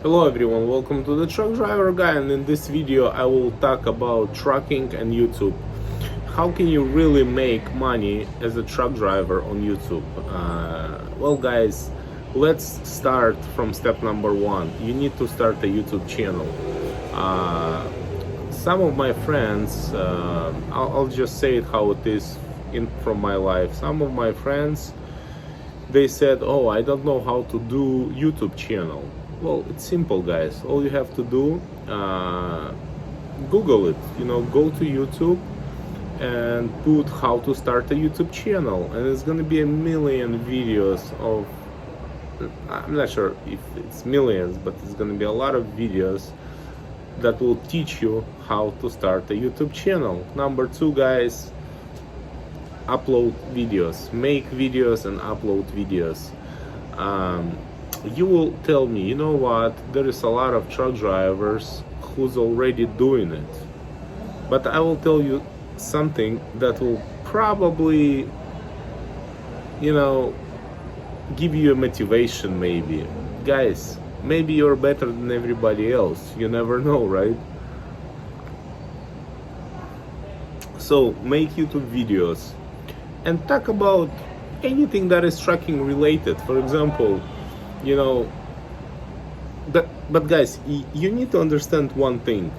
Hello everyone, welcome to the Truck Driver Guy, and in this video I will talk about trucking and YouTube. How can you really make money as a truck driver on YouTube? Well guys, let's start from step number one. You need to start a YouTube channel. Some of my friends, I'll just say it how it is from my life. Some of my friends, they said, oh, I don't know how to do YouTube channel. Well, it's simple, guys. All you have to do, Google it. Go to YouTube and put how to start a YouTube channel, and it's gonna be a million videos of. I'm not sure if it's millions, but it's gonna be a lot of videos that will teach you how to start a YouTube channel. Number two, guys, upload videos. Make videos and upload videos. You will tell me, you know what, there is a lot of truck drivers who's already doing it. But I will tell you something that will probably, give you a motivation maybe. Guys, maybe you're better than everybody else. You never know, right? So make YouTube videos and talk about anything that is trucking related. For example, but guys, you need to understand one thing.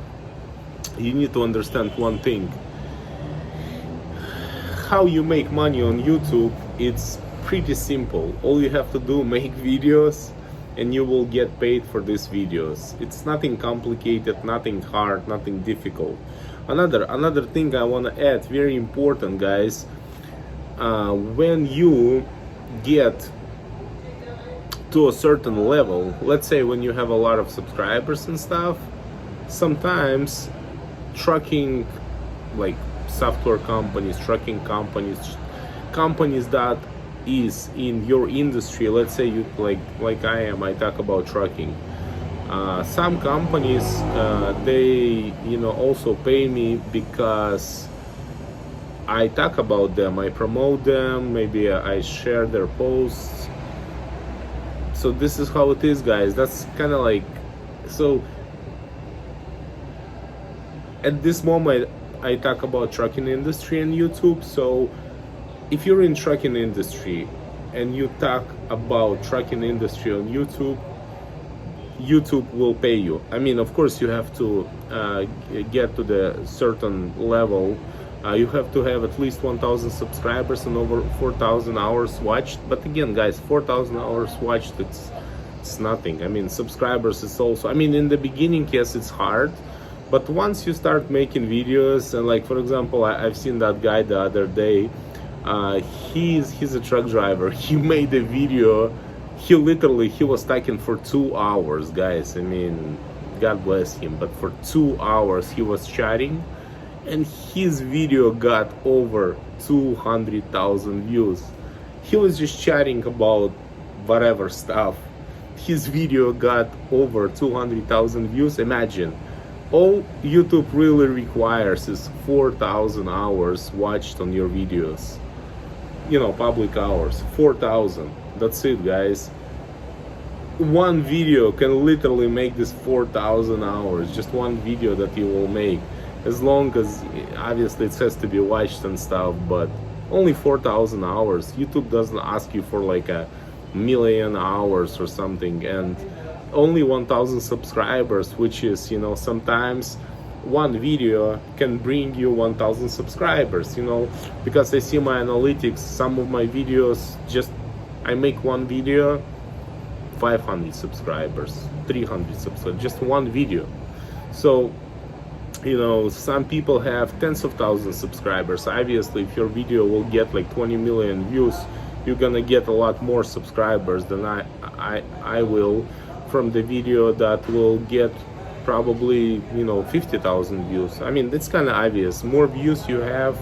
How you make money on YouTube, it's pretty simple. All you have to do, make videos, and you will get paid for these videos. It's nothing complicated, nothing hard, nothing difficult. Another thing I want to add, very important, guys. When you get to a certain level, let's say when you have a lot of subscribers and stuff, sometimes trucking, like software companies, trucking companies that is in your industry, let's say you like I talk about trucking. Some companies, they also pay me because I talk about them, I promote them, maybe I share their posts. So this is how it is, guys. That's kind of like, so at this moment I talk about trucking industry and YouTube. So if you're in trucking industry and you talk about trucking industry on YouTube, YouTube will pay you. I mean, of course you have to get to the certain level. You have to have at least 1,000 subscribers and over 4,000 hours watched. But again, guys, 4,000 hours watched, it's nothing. I mean, subscribers is also, I mean, in the beginning, yes, it's hard. But once you start making videos, and like, for example, I've seen that guy the other day. He's a truck driver. He made a video. He was talking for 2 hours, guys. I mean, God bless him. But for 2 hours, he was chatting. And his video got over 200,000 views. He was just chatting about whatever stuff. His video got over 200,000 views. Imagine, all YouTube really requires is 4,000 hours watched on your videos. Public hours, 4,000. That's it, guys. One video can literally make this 4,000 hours. Just one video that you will make. As long as obviously it has to be watched and stuff, but only 4,000 hours. YouTube doesn't ask you for like a million hours or something, and only 1,000 subscribers, which is, sometimes one video can bring you 1,000 subscribers, because I see my analytics, some of my videos, just I make one video, 500 subscribers, 300 subscribers, just one video. So some people have tens of thousands of subscribers. Obviously, if your video will get like 20 million views, you're gonna get a lot more subscribers than I will from the video that will get probably 50,000 views. I mean, it's kind of obvious. More views you have,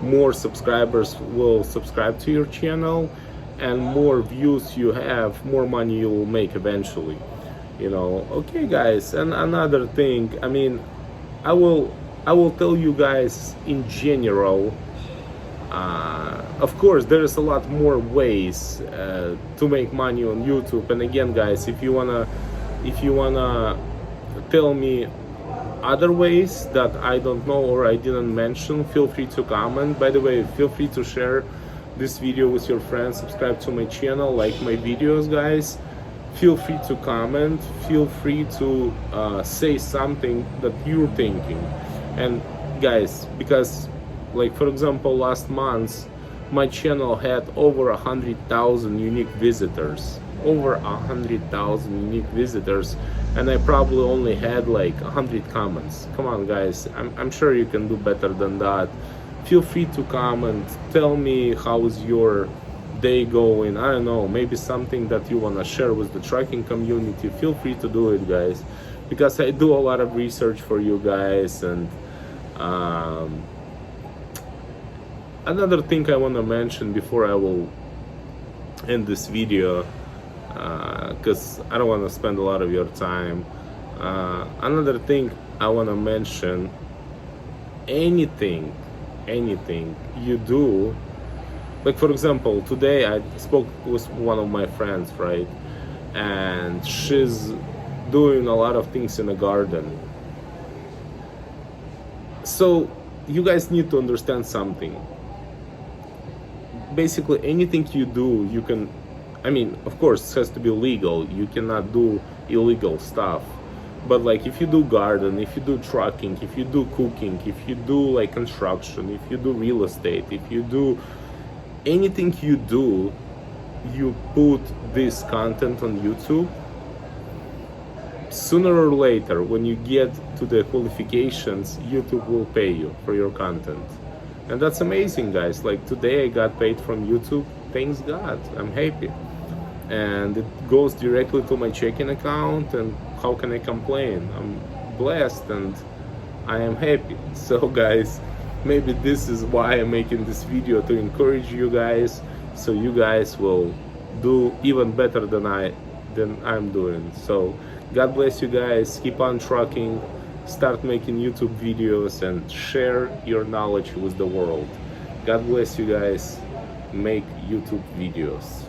more subscribers will subscribe to your channel, and more views you have, more money you will make eventually. Okay, guys. And another thing, I mean, I will tell you guys in general. Of course, there is a lot more ways to make money on YouTube. And again, guys, if you wanna If you wanna tell me other ways that I don't know or I didn't mention, feel free to comment. By the way, feel free to share this video with your friends, subscribe to my channel, like my videos, guys. Feel free to comment, feel free to say something that you're thinking. And guys, because like for example last month my channel had over 100,000 unique visitors, over 100,000 unique visitors, and I probably only had like 100 comments. Come on guys, I'm sure you can do better than that. Feel free to comment, tell me how's your day going. I don't know, maybe something that you want to share with the trucking community. Feel free to do it, guys, because I do a lot of research for you guys. And another thing I want to mention before I will end this video, because I don't want to spend a lot of your time. Another thing I want to mention, anything you do, like for example today I spoke with one of my friends, right, and she's doing a lot of things in the garden. So you guys need to understand something. Basically anything you do, you can, I mean, of course it has to be legal, you cannot do illegal stuff. But like if you do garden, if you do trucking, if you do cooking, if you do like construction, if you do real estate, if you do anything you do, you put this content on YouTube, sooner or later when you get to the qualifications, YouTube will pay you for your content. And that's amazing, guys. Like today I got paid from YouTube, thanks God, I'm happy. And it goes directly to my checking account, and how can I complain? I'm blessed and I am happy. So guys, maybe this is why I'm making this video, to encourage you guys, so you guys will do even better than I'm doing. So God bless you guys, keep on trucking, start making YouTube videos and share your knowledge with the world. God bless you guys, make YouTube videos.